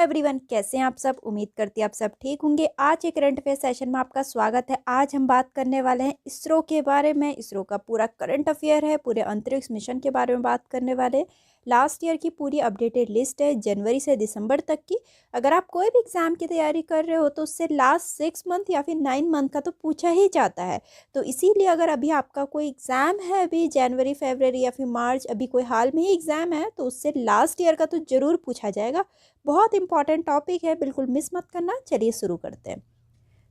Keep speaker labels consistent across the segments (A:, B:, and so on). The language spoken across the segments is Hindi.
A: एवरीवन, कैसे हैं आप सब। उम्मीद करती हैं आप सब ठीक होंगे। आज के करंट अफेयर सेशन में आपका स्वागत है। आज हम बात करने वाले हैं इसरो के बारे में। इसरो का पूरा करंट अफेयर है, पूरे अंतरिक्ष मिशन के बारे में बात करने वाले हैं। लास्ट ईयर की पूरी अपडेटेड लिस्ट है जनवरी से दिसंबर तक की। अगर आप कोई भी एग्जाम की तैयारी कर रहे हो तो उससे लास्ट 6 मंथ या फिर 9 मंथ का तो पूछा ही जाता है। तो इसीलिए अगर अभी आपका कोई एग्ज़ाम है, अभी जनवरी फरवरी या फिर मार्च, अभी कोई हाल में ही एग्ज़ाम है, तो उससे लास्ट ईयर का तो ज़रूर पूछा जाएगा। बहुत इंपॉर्टेंट टॉपिक है, बिल्कुल मिस मत करना। चलिए शुरू करते हैं।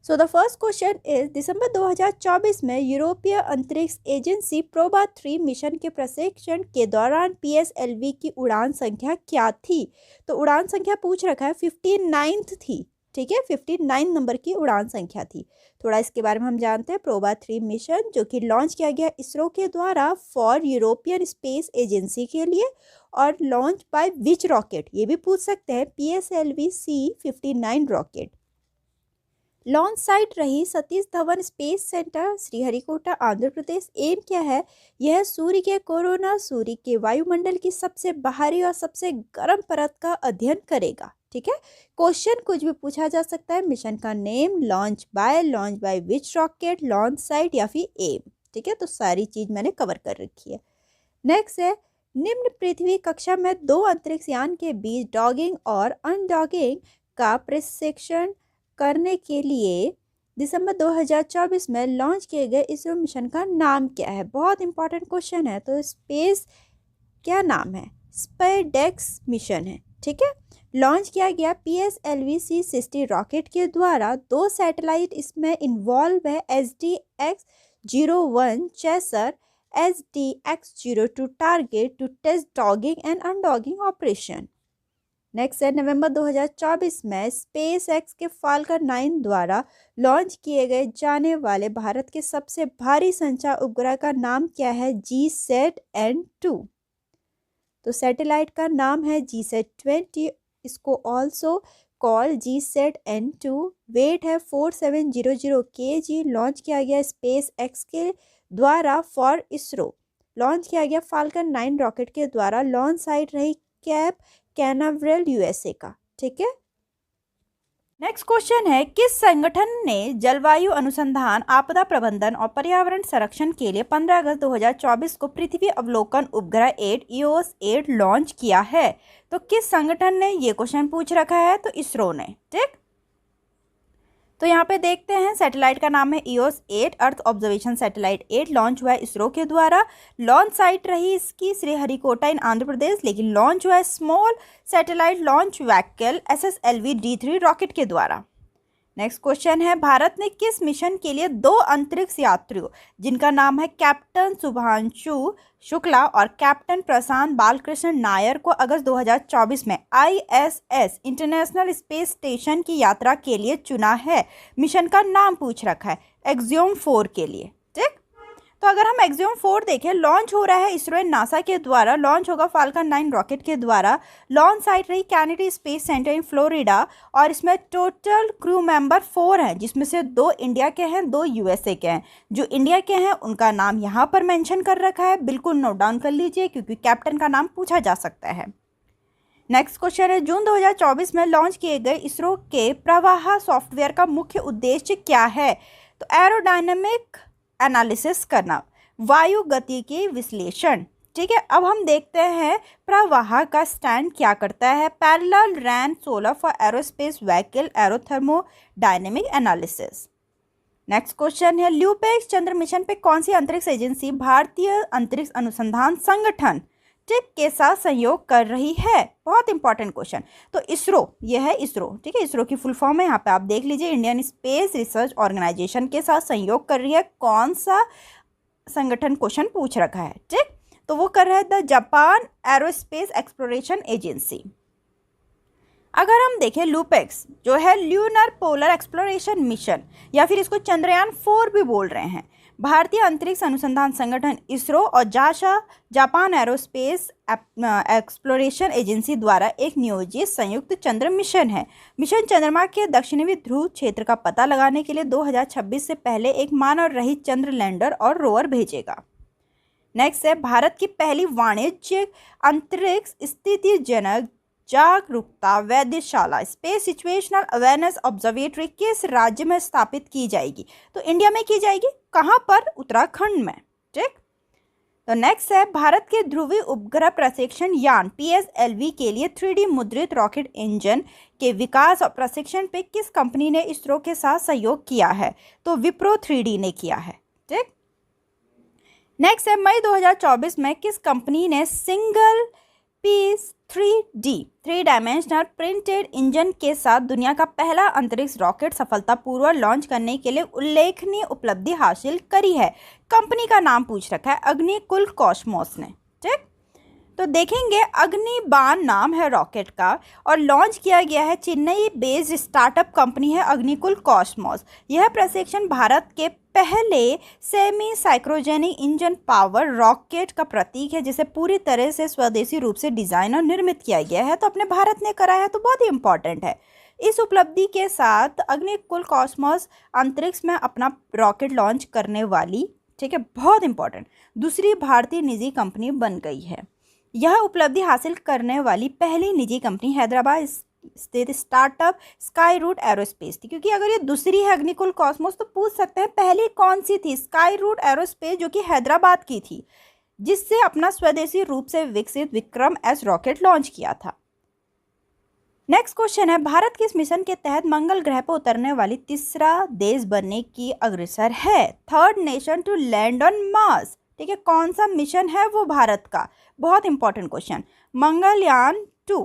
A: So the first question is, दिसंबर 2024 में यूरोपीय अंतरिक्ष एजेंसी प्रोबा 3 मिशन के प्रशिक्षण के दौरान PSLV की उड़ान संख्या क्या थी। तो उड़ान संख्या पूछ रखा है, 59th थी। ठीक है, 59 नंबर की उड़ान संख्या थी। थोड़ा इसके बारे में हम जानते हैं। प्रोबा 3 मिशन जो कि लॉन्च किया गया इसरो के द्वारा फॉर यूरोपियन स्पेस एजेंसी के लिए, और लॉन्च बाय विच रॉकेट, ये भी पूछ सकते हैं, PSLV C-59 rocket. Launch site रही Satish Dhawan space centre, Sriharikota, Andhra Pradesh. M क्या है, यह सूर्य के कोरोना, सूर्य के वायुमंडल की सबसे बाहरी और सबसे गर्म परत का अध्ययन करेगा। ठीक है, क्वेश्चन कुछ भी पूछा जा सकता है। मिशन का name, launch by which rocket, launch site या फिर एम। ठीक है, तो सारी चीज मैंने कवर कर रखी है। नेक्स्ट है, निम्न पृथ्वी कक्षा में 2 अंतरिक्ष यान के बीच डॉगिंग और अनडॉगिंग का प्रशिक्षण करने के लिए दिसंबर 2024 में लॉन्च किए गए इसरो मिशन का नाम क्या है। बहुत इंपॉर्टेंट क्वेश्चन है। तो स्पेस क्या नाम है, स्पेडेक्स मिशन है। ठीक है, लॉन्च किया गया PSLV C-60 रॉकेट के द्वारा। 2 सैटेलाइट इसमें इन्वॉल्व है, SDX-01 chaser, SDX-02 target to test docking and undocking operation. Next है, नवंबर 2024 में स्पेस एक्स के फाल्कन 9 द्वारा लॉन्च किए गए जाने वाले भारत के सबसे भारी संचार उपग्रह का नाम क्या है, GSAT-N2। तो सैटेलाइट का नाम है GSAT-20, इसको ऑल्सो कॉल GSAT-N2। वेट है 4700 kg। लॉन्च किया गया स्पेस एक्स के द्वारा फॉर इसरो। लॉन्च किया गया फाल्कन 9 रॉकेट के द्वारा। लॉन्च साइट रही कैप कैनावरेल, USA का। ठीक है, नेक्स्ट क्वेश्चन है, किस संगठन ने जलवायु अनुसंधान, आपदा प्रबंधन और पर्यावरण संरक्षण के लिए 15 अगस्त 2024 को पृथ्वी अवलोकन उपग्रह 8 EOS-8 लॉन्च किया है। तो किस संगठन ने, ये क्वेश्चन पूछ रखा है, तो इसरो ने। ठीक, तो यहाँ पे देखते हैं, सैटेलाइट का नाम है EOS-8, earth observation satellite 8 launch हुआ है इसरो के द्वारा। लॉन्च साइट रही इसकी श्रीहरिकोटा इन आंध्र प्रदेश, लेकिन लॉन्च हुआ है small satellite launch vehicle SSLV-D3 rocket के द्वारा। नेक्स्ट क्वेश्चन है, भारत ने किस मिशन के लिए 2 अंतरिक्ष यात्रियों जिनका नाम है कैप्टन शुभांशु शुक्ला और कैप्टन प्रशांत बालकृष्ण नायर को अगस्त 2024 में ISS इंटरनेशनल स्पेस स्टेशन की यात्रा के लिए चुना है। मिशन का नाम पूछ रखा है, एक्सियोम 4 के लिए। ठीक, तो अगर हम एक्सियोम 4 देखें, लॉन्च हो रहा है इसरो एंड नासा के द्वारा। लॉन्च होगा फाल्कन 9 रॉकेट के द्वारा। लॉन्च साइट रही Kennedy space centre in Florida, और इसमें टोटल क्रू मेंबर 4 हैं, जिसमें से 2 इंडिया के हैं, 2 USA के हैं। जो इंडिया के हैं उनका नाम यहाँ पर मेंशन कर रखा है, बिल्कुल नोट डाउन कर लीजिए, क्योंकि कैप्टन का नाम पूछा जा सकता है। नेक्स्ट क्वेश्चन है, जून 2024 में लॉन्च किए गए इसरो के प्रवाह सॉफ्टवेयर का मुख्य उद्देश्य क्या है। तो एरोडायनेमिक एनालिसिस करना, वायु गति की विश्लेषण। ठीक है, अब हम देखते हैं प्रवाह का स्टैंड क्या करता है। Parallel RANS solver for aerospace vehicle aerothermodynamic analysis. Next question है, ल्यूपेक्स चंद्र मिशन पे कौन सी अंतरिक्ष एजेंसी भारतीय अंतरिक्ष अनुसंधान संगठन टिक के साथ सहयोग कर रही है। बहुत इंपॉर्टेंट क्वेश्चन। तो इसरो, यह है इसरो। ठीक है, इसरो की फुल फॉर्म है, यहाँ पे आप देख लीजिए, इंडियन स्पेस रिसर्च ऑर्गेनाइजेशन के साथ सहयोग कर रही है। कौन सा संगठन, क्वेश्चन पूछ रखा है। ठीक, तो वो कर रहा है the Japan aerospace exploration agency. अगर हम देखें लूपेक्स, जो है ल्यूनर पोलर एक्सप्लोरेशन मिशन, या फिर इसको चंद्रयान 4 भी बोल रहे हैं, भारतीय अंतरिक्ष अनुसंधान संगठन इसरो और जापान एरोस्पेस एक्सप्लोरेशन एजेंसी द्वारा एक नियोजित संयुक्त चंद्र मिशन है। मिशन चंद्रमा के दक्षिणी ध्रुव क्षेत्र का पता लगाने के लिए 2026 से पहले एक मानव रहित चंद्र लैंडर और रोवर भेजेगा। नेक्स्ट है, भारत की पहली वाणिज्यिक अंतरिक्ष स्थितिजनक जागरूकता वेधशाला स्पेस सिचुएशनल अवेयरनेस ऑब्जर्वेटरी किस राज्य में स्थापित की जाएगी? तो इंडिया में की जाएगी। कहाँ पर? उत्तराखंड में। ठीक। तो नेक्स्ट है, भारत के ध्रुवीय उपग्रह प्रशिक्षण यान PSLV के लिए 3D मुद्रित रॉकेट इंजन के विकास और प्रशिक्षण पे किस कंपनी ने इसरो के साथ सहयोग किया है? तो विप्रो 3D ने किया है। ठीक। नेक्स्ट है, मई 2024 में किस कंपनी ने single piece 3D 3 dimensional printed engine के साथ दुनिया का पहला अंतरिक्ष रॉकेट सफलतापूर्वक लॉन्च करने के लिए उल्लेखनीय उपलब्धि हासिल करी है? कंपनी का नाम पूछ रखा है, अग्निकुल कॉस्मोस ने। ठीक। तो देखेंगे, अग्निबाण नाम है रॉकेट का और लॉन्च किया गया है। चेन्नई बेस्ड स्टार्टअप कंपनी है अग्निकुल कॉस्मोस। यह प्रशिक्षण भारत के पहले सेमी साइक्रोजेनिक इंजन पावर रॉकेट का प्रतीक है, जिसे पूरी तरह से स्वदेशी रूप से डिजाइन और निर्मित किया गया है। तो अपने भारत ने करा है, तो बहुत ही इंपॉर्टेंट है। इस उपलब्धि के साथ अग्निकुल कॉस्मोस अंतरिक्ष में अपना रॉकेट लॉन्च करने वाली, ठीक है, बहुत इंपॉर्टेंट, दूसरी भारतीय निजी कंपनी बन गई है। यह उपलब्धि हासिल करने वाली पहली निजी कंपनी हैदराबाद स्थित स्टार्टअप स्काई रूट एरोस्पेस थी। क्योंकि अगर ये दूसरी है अग्निकुल कॉस्मोस, तो पूछ सकते हैं पहली कौन सी थी? स्काई रूट एरोस्पेस, जो कि हैदराबाद की थी, जिससे अपना स्वदेशी रूप से विकसित विक्रम एस रॉकेट लॉन्च किया था। नेक्स्ट क्वेश्चन है, भारत किस मिशन के तहत मंगल ग्रह पर उतरने वाली तीसरा देश बनने की अग्रसर है? 3rd nation to land on Mars. ठीक है, कौन सा मिशन है वो भारत का? बहुत इंपॉर्टेंट क्वेश्चन। मंगलयान 2,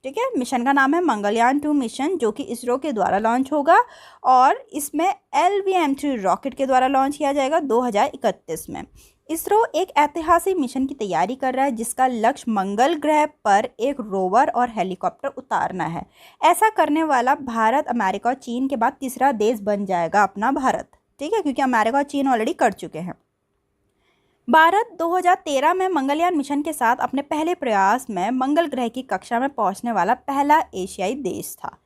A: ठीक है, मिशन का नाम है मंगलयान 2 मिशन, जो कि इसरो के द्वारा लॉन्च होगा और इसमें LVM-3 रॉकेट के द्वारा लॉन्च किया जाएगा 2031 में। इसरो एक ऐतिहासिक मिशन की तैयारी कर रहा है, जिसका लक्ष्य मंगल ग्रह पर एक रोवर और हेलीकॉप्टर उतारना है। ऐसा करने वाला भारत, अमेरिका और चीन के बाद तीसरा देश बन जाएगा अपना भारत। ठीक है, क्योंकि अमेरिका और चीन ऑलरेडी कर चुके हैं। भारत 2013 में मंगलयान मिशन के साथ अपने पहले प्रयास में मंगल ग्रह की कक्षा में पहुंचने वाला पहला एशियाई देश था।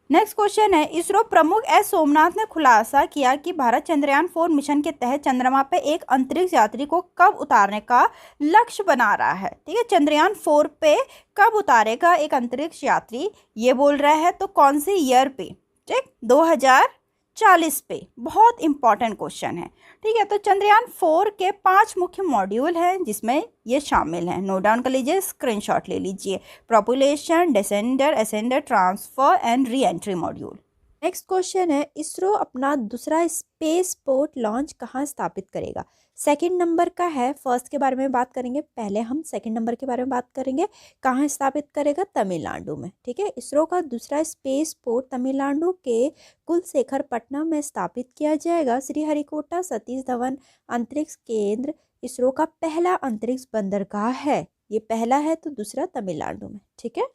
A: नेक्स्ट क्वेश्चन है, इसरो प्रमुख एस सोमनाथ ने खुलासा किया कि भारत चंद्रयान 4 मिशन के तहत चंद्रमा पे एक अंतरिक्ष यात्री को कब उतारने का लक्ष्य बना रहा है? ठीक है, चंद्रयान 4 पे कब उतारेगा एक अंतरिक्ष यात्री, ये बोल रहा है। तो कौन से ईयर पे? ठीक, 2040 पे। बहुत इंपॉर्टेंट क्वेश्चन है। ठीक है, तो चंद्रयान 4 के 5 मुख्य मॉड्यूल हैं, जिसमें ये शामिल हैं। नोट डाउन कर लीजिए, स्क्रीनशॉट ले लीजिए। Propulsion, descender, ascender, transfer and re entry module. Next question है, इसरो अपना दूसरा स्पेस पोर्ट लॉन्च कहाँ स्थापित करेगा? सेकंड नंबर का है, फर्स्ट के बारे में बात करेंगे, पहले हम सेकंड नंबर के बारे में बात करेंगे। कहाँ स्थापित करेगा? तमिलनाडु में। ठीक है, इसरो का दूसरा स्पेस पोर्ट तमिलनाडु के कुलशेखरपट्टनम में स्थापित किया जाएगा। श्रीहरिकोटा सतीश धवन अंतरिक्ष केंद्र इसरो का पहला अंतरिक्ष बंदरगाह है। ये पहला है, तो दूसरा तमिलनाडु में। ठीक है।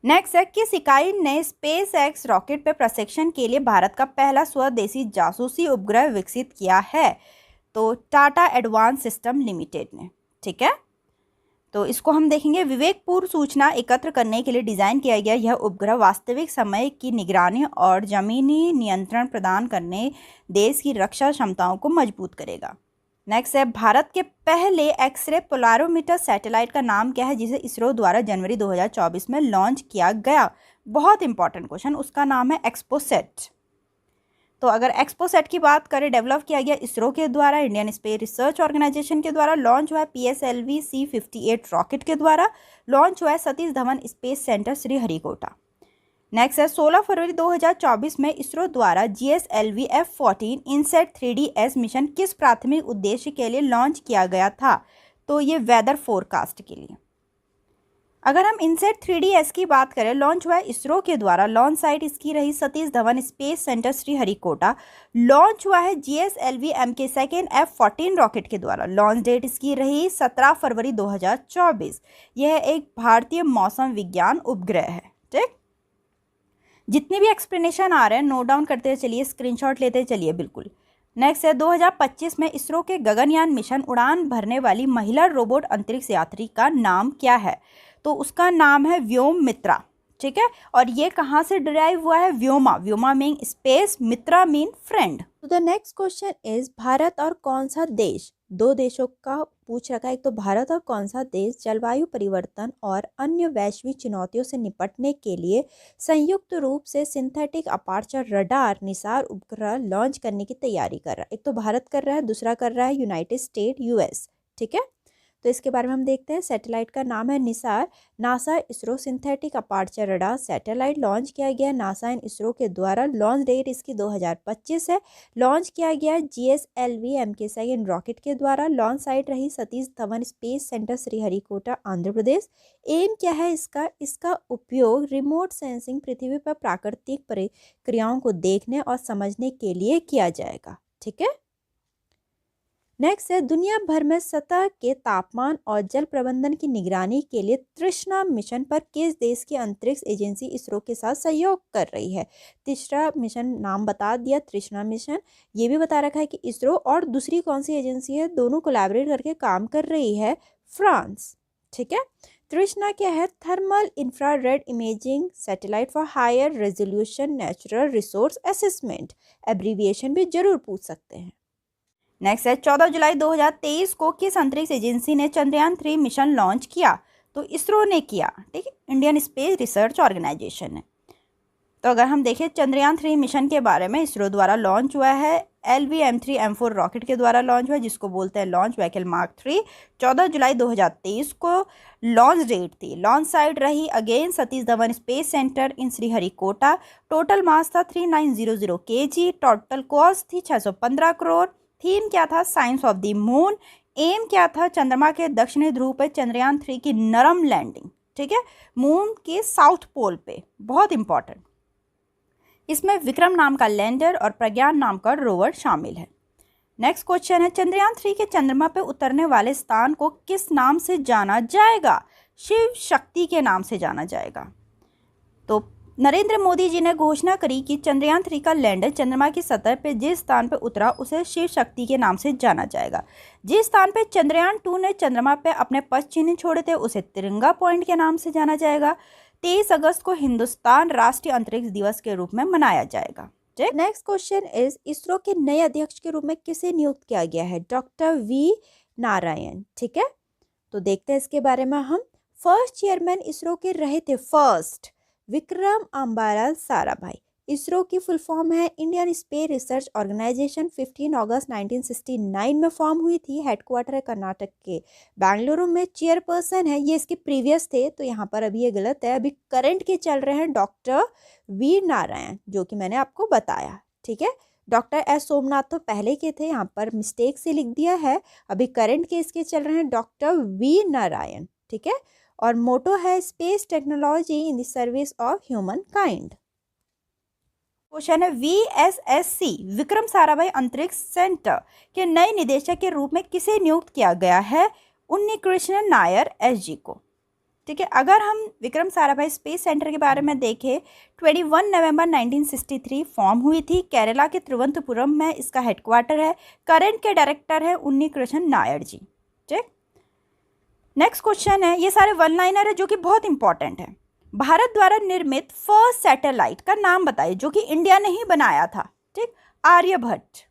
A: नेक्स्ट है, किस इकाई ने स्पेस एक्स रॉकेट पे प्रशिक्षण के लिए भारत का पहला स्वदेशी जासूसी उपग्रह विकसित किया है? तो टाटा एडवांस सिस्टम लिमिटेड ने। ठीक है, तो इसको हम देखेंगे। विवेकपूर्ण सूचना एकत्र करने के लिए डिज़ाइन किया गया यह उपग्रह वास्तविक समय की निगरानी और जमीनी नियंत्रण प्रदान करने देश की रक्षा क्षमताओं को मजबूत करेगा। नेक्स्ट है, भारत के पहले एक्सरे पोलारोमीटर सैटेलाइट का नाम क्या है, जिसे इसरो द्वारा जनवरी 2024 में लॉन्च किया गया? बहुत इंपॉर्टेंट क्वेश्चन, उसका नाम है एक्सपोसेट। तो अगर एक्सपोसेट की बात करें, डेवलप किया गया इसरो के द्वारा, इंडियन स्पेस रिसर्च ऑर्गेनाइजेशन के द्वारा, लॉन्च हुआ है PSLV C-58 रॉकेट के द्वारा, लॉन्च हुआ है Satish Dhawan space centre Sriharikota. Next है, 16 फरवरी 2024 में इसरो द्वारा GSLV F-14 INSAT 3DS mission किस प्राथमिक उद्देश्य के लिए लॉन्च किया गया था? तो ये वेदर फोरकास्ट के लिए। अगर हम इनसेट 3DS की बात करें, लॉन्च हुआ है इसरो के द्वारा, लॉन्च साइट इसकी रही Satish Dhawan space centre Sriharikota. Launch हुआ है GSLV MK second F-14 rocket के द्वारा, लॉन्च डेट इसकी रही 17 फरवरी 2024। यह एक भारतीय मौसम विज्ञान उपग्रह है। ठीक, जितने भी एक्सप्लेनेशन आ रहे हैं नोट डाउन करते चलिए, स्क्रीनशॉट लेते चलिए बिल्कुल। नेक्स्ट है, 2025 में इसरो के गगनयान मिशन उड़ान भरने वाली महिला रोबोट अंतरिक्ष यात्री का नाम क्या है? तो उसका नाम है व्योम मित्रा। ठीक है, और ये कहाँ से डिराइव हुआ है? व्योमा, व्योमा मीन स्पेस, मित्रा मीन फ्रेंड। तो the next question is, Bharat और कौन सा देश दो देशों का पूछ रखा है, एक तो भारत और कौन सा देश जलवायु परिवर्तन और अन्य वैश्विक चुनौतियों से निपटने के लिए संयुक्त रूप से सिंथेटिक अपार्चर रडार निसार उपग्रह लॉन्च करने की तैयारी कर रहा है। एक तो भारत कर रहा है, दूसरा कर रहा है यूनाइटेड स्टेट यूएस। ठीक है, तो इसके बारे में हम देखते हैं। सैटेलाइट का नाम है Nisar. NASA ISRO synthetic aperture radar satellite launch किया गया नासा एंड इसरो के द्वारा। लॉन्च डेट इसकी 2025 है। लॉन्च किया गया GSLV MK2 रॉकेट के द्वारा। लॉन्च साइट रही Satish Dhawan space centre Sriharikota Andhra Pradesh. M क्या है इसका उपयोग रिमोट सेंसिंग पृथ्वी पर प्राकृतिक प्रक्रियाओं को देखने और समझने के लिए किया जाएगा। ठीक है, नेक्स्ट है दुनिया भर में सतह के तापमान और जल प्रबंधन की निगरानी के लिए तृष्णा मिशन पर किस देश की अंतरिक्ष एजेंसी इसरो के साथ सहयोग कर रही है। तीसरा मिशन नाम बता दिया, तृष्णा मिशन। ये भी बता रखा है कि इसरो और दूसरी कौन सी एजेंसी है, दोनों कोलैबोरेट करके काम कर रही है, फ्रांस। ठीक है, तृष्णा क्या है, thermal infrared imaging satellite for higher resolution natural resource assessment, abbreviation भी जरूर पूछ सकते हैं। नेक्स्ट है 14 जुलाई 2023 को किस अंतरिक्ष एजेंसी ने चंद्रयान 3 मिशन लॉन्च किया। तो इसरो ने किया। ठीक है, इंडियन स्पेस रिसर्च ऑर्गेनाइजेशन ने। तो अगर हम देखें चंद्रयान 3 मिशन के बारे में, इसरो द्वारा लॉन्च हुआ है। LV-M3M4 रॉकेट के द्वारा लॉन्च हुआ है, जिसको बोलते हैं लॉन्च व्हीकल मार्क 3। 14 जुलाई 2023 को लॉन्च डेट थी। लॉन्च साइट रही again Satish Dhawan space centre in Sriharikota. Total mass था 3900 kg। टोटल कॉस्ट थी 615 करोड़। थीम क्या था, science of the moon. Aim क्या था, चंद्रमा के दक्षिणी ध्रुव पर चंद्रयान 3 की नरम लैंडिंग। ठीक है, मून के साउथ पोल पे, बहुत इंपॉर्टेंट। इसमें विक्रम नाम का लैंडर और प्रज्ञान नाम का रोवर शामिल है। नेक्स्ट क्वेश्चन है चंद्रयान 3 के चंद्रमा पे उतरने वाले स्थान को किस नाम से जाना जाएगा। शिव शक्ति के नाम से जाना जाएगा। तो नरेंद्र मोदी जी ने घोषणा करी कि चंद्रयान 3 का लैंडर चंद्रमा की सतह पर जिस स्थान पर उतरा उसे शिव शक्ति के नाम से जाना जाएगा। जिस स्थान पर चंद्रयान 2 ने चंद्रमा पर अपने पश्च चिन्ह छोड़े थे उसे तिरंगा पॉइंट के नाम से जाना जाएगा। 23 अगस्त को हिंदुस्तान राष्ट्रीय अंतरिक्ष दिवस के रूप में मनाया जाएगा। नेक्स्ट क्वेश्चन इज इसरो के नए अध्यक्ष के रूप में किसे नियुक्त किया गया है। Doctor V Narayan. ठीक है, तो देखते हैं इसके बारे में हम। फर्स्ट चेयरमैन इसरो के रहे थे फर्स्ट विक्रम अम्बालाल साराभाई। इसरो की फुल फॉर्म है इंडियन स्पेस रिसर्च ऑर्गेनाइजेशन। 15 अगस्त 1969 में फॉर्म हुई थी। हेडक्वार्टर है कर्नाटक के बेंगलुरु में। चेयरपर्सन है, ये इसके प्रीवियस थे तो यहाँ पर अभी ये गलत है। अभी करंट के चल रहे हैं डॉक्टर वी नारायण, जो कि मैंने आपको बताया। ठीक है, डॉक्टर एस सोमनाथ तो पहले के थे, यहाँ पर मिस्टेक से लिख दिया है। अभी करंट के इसके चल रहे हैं डॉक्टर वी नारायण। ठीक है, और मोटो है space technology in the service of human kind. Question है VSSC विक्रम साराभाई अंतरिक्ष सेंटर के नए निदेशक के रूप में किसे नियुक्त किया गया है। उन्नीकृष्णन नायर SG को। ठीक है, अगर हम विक्रम साराभाई स्पेस सेंटर के बारे में देखें, 21 नवंबर 1963 फॉर्म हुई थी। केरला के तिरुवनंतपुरम में इसका हेडक्वार्टर है। करंट के डायरेक्टर है उन्नीकृष्णन नायर जी। ठीक, नेक्स्ट क्वेश्चन है, ये सारे वन लाइनर है जो कि बहुत इंपॉर्टेंट है। भारत द्वारा निर्मित फर्स्ट सैटेलाइट का नाम बताइए जो कि इंडिया ने ही बनाया था। ठीक, आर्यभट्ट।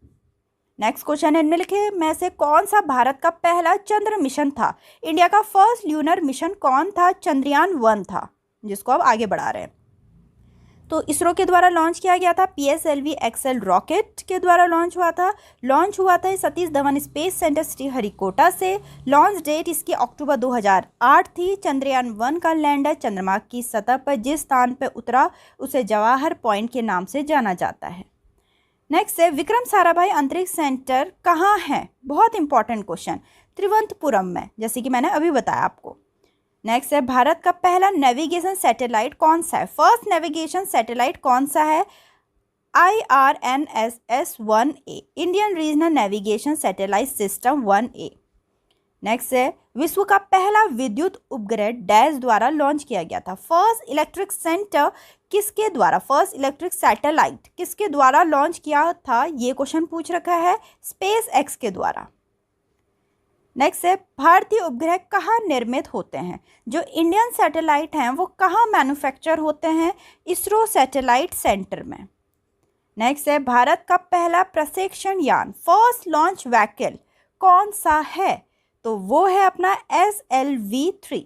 A: नेक्स्ट क्वेश्चन है, निम्नलिखित में से कौन सा भारत का पहला चंद्र मिशन था। इंडिया का फर्स्ट ल्यूनर मिशन कौन था। चंद्रयान 1 था, जिसको अब आगे बढ़ा रहे हैं। तो इसरो के द्वारा लॉन्च किया गया था। PSLV XL रॉकेट के द्वारा लॉन्च हुआ था सतीश धवन स्पेस सेंटर श्रीहरिकोटा से। लॉन्च डेट इसकी अक्टूबर 2008 थी। चंद्रयान 1 का लैंडर चंद्रमा की सतह पर जिस स्थान पर उतरा उसे जवाहर पॉइंट के नाम से जाना जाता है। नेक्स्ट है विक्रम साराभाई अंतरिक्ष सेंटर कहाँ है। बहुत इंपॉर्टेंट क्वेश्चन, तिरुवनंतपुरम में, जैसे कि मैंने अभी बताया आपको। नेक्स्ट है भारत का पहला नेविगेशन सैटेलाइट कौन सा है। फर्स्ट नेविगेशन सैटेलाइट कौन सा है। IRNSS-1A Indian regional navigation satellite system 1A। Next है विश्व का पहला विद्युत उपग्रह डैश द्वारा लॉन्च किया गया था। फर्स्ट इलेक्ट्रिक सेंटर किसके द्वारा, फर्स्ट इलेक्ट्रिक सैटेलाइट किसके द्वारा लॉन्च किया था, ये क्वेश्चन पूछ रखा है, स्पेस एक्स के द्वारा। नेक्स्ट है भारतीय उपग्रह कहाँ निर्मित होते हैं। जो इंडियन सैटेलाइट हैं वो कहाँ मैन्युफैक्चर होते हैं, इसरो सैटेलाइट सेंटर में। नेक्स्ट है भारत का पहला प्रक्षेपण यान, फर्स्ट लॉन्च व्हीकल कौन सा है? तो वो है अपना SLV-3।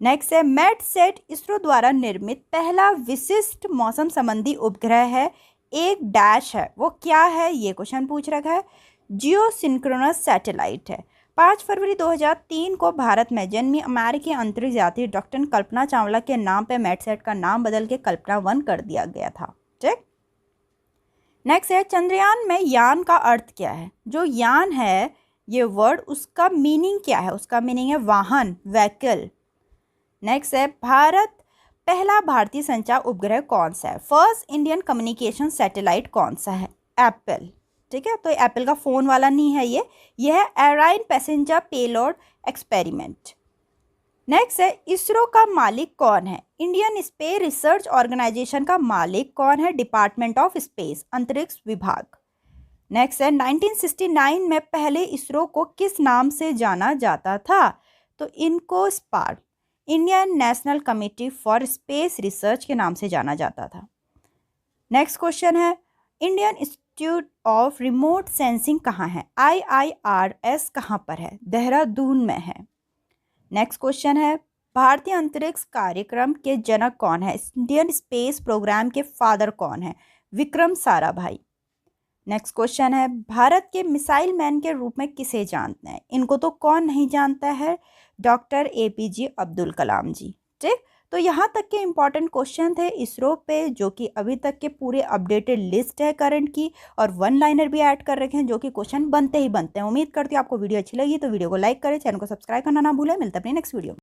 A: नेक्स्ट है मैटसेट इसरो द्वारा निर्मित पहला विशिष्ट मौसम संबंधी उपग्रह है, एक डैश है, वो क्या है? ये क्वेश्चन पूछ रखा है। जियो सिंक्रोनस सैटेलाइट है। 5 फरवरी 2003 को भारत में जन्मी अमेरिकी अंतरिक्ष यात्री डॉक्टर कल्पना चावला के नाम पे मैटसेट का नाम बदल के कल्पना 1 कर दिया गया था। ठीक। नेक्स्ट है चंद्रयान में यान का अर्थ क्या है? जो यान है ये वर्ड, उसका मीनिंग क्या है? उसका मीनिंग है वाहन, व्हीकल। नेक्स्ट है पहला भारतीय संचार उपग्रह कौन सा है? फर्स्ट इंडियन कम्युनिकेशन सैटेलाइट कौन सा है? एप्पल। ठीक है, तो एप्पल का फ़ोन वाला नहीं है ये है एराइन पैसेंजर पेलोड एक्सपेरिमेंट। नेक्स्ट है इसरो का मालिक कौन है? इंडियन स्पेस रिसर्च ऑर्गेनाइजेशन का मालिक कौन है? डिपार्टमेंट ऑफ स्पेस, अंतरिक्ष विभाग। नेक्स्ट है 1969 में पहले इसरो को किस नाम से जाना जाता था? तो इनको spark, Indian national committee for space research के नाम से जाना जाता था। नेक्स्ट क्वेश्चन है Indian institute of remote sensing कहाँ है? IIRS कहाँ पर है? देहरादून में है। नेक्स्ट क्वेश्चन है भारतीय अंतरिक्ष कार्यक्रम के जनक कौन है? इंडियन स्पेस प्रोग्राम के फादर कौन है? विक्रम साराभाई। नेक्स्ट क्वेश्चन है भारत के मिसाइल मैन के रूप में किसे जानते हैं? इनको तो कौन नहीं जानता है? डॉक्टर APJ अब्दुल कलाम जी। ठीक, तो यहाँ तक के इंपॉर्टेंट क्वेश्चन थे इसरो पे, जो कि अभी तक के पूरे अपडेटेड लिस्ट है करंट की, और 1 लाइनर भी ऐड कर रखे हैं जो कि क्वेश्चन बनते ही बनते हैं। उम्मीद करती हूँ आपको वीडियो अच्छी लगी, तो वीडियो को लाइक करें, चैनल को सब्सक्राइब करना ना भूलें। मिलते हैं अपनी नेक्स्ट वीडियो में।